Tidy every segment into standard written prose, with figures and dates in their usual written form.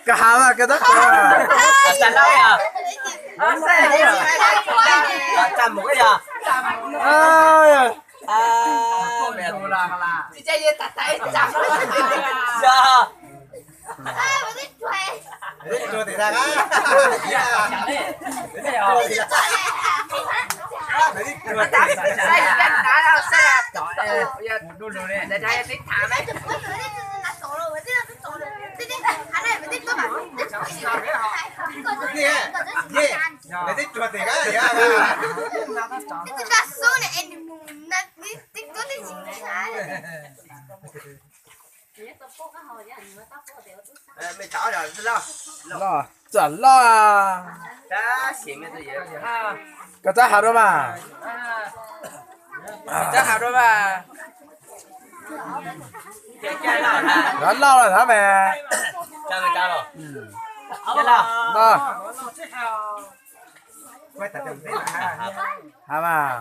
Cái hào à cái đó. Chặt đâu à? Chặt một cái gì? Mẹ đồ là. chị chơi gì tạt tay chặt nó. Dạ. Chua thì ra á. Để thích chua thì ra. Mày chó rồi, lo. Lo, chuẩn lo à. Đã xỉn cái gì vậy? Cái trái hạt đó mà. Chắc hào rồi mà. Cái nào hả? Nó lo là hả mẹ? Cho người ta rồi. Cái nào? Lo. Hả mà.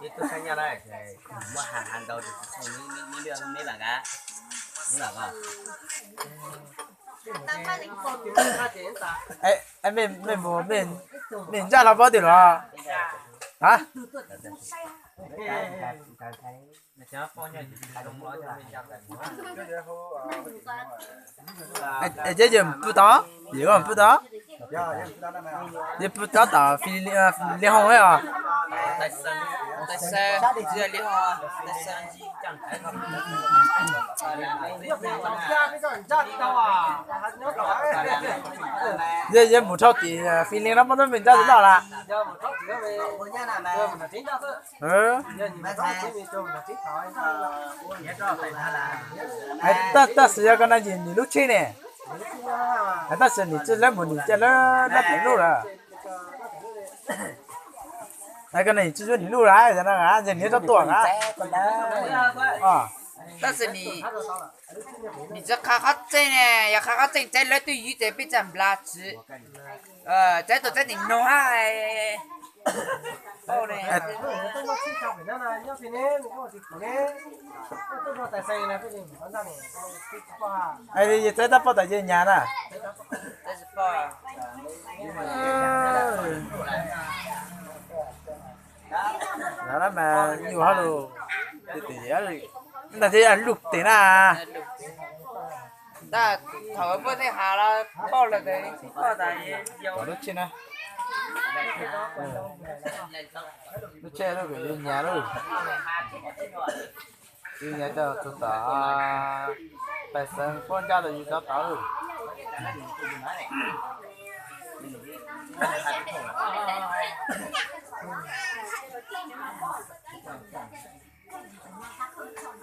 Đi tôi sang nhà đây. Mua hàng đầu thì không đưa mấy bà cả. Mấy bà cả. Ê, mình ra là bao tiền rồi? Hả? Ê, chế dùm bút đó, gì còn bút đó? Gì bút đó tao phi liên hồng ấy à? Tại sao giờ liên hoa? Tại sao? Giờ một số thì phi liên nó bắt đầu mình ra từ đó là. Ta sử dụng cái này gì lúc chơi nè. Ta sử dụng chơi lên một chơi nó tiếng luôn rồi. Cái này chỉ cho你录来，在那啊，这你这多啊？啊，但是你这卡卡真呢，要卡卡真在那对鱼这边真不拉吃，这都在你弄下来，好嘞。哎，你在那不在这nhà nè？这是包。đó mà nhiều hơn rồi thì là thế là lục thế nào ta thở bữa nay hà là bao là cái bao tại có đốt trên này đốt trên nó phải lên nhà rồi đi nhà cho tụi ta phải sang con cha rồi cho tao rồi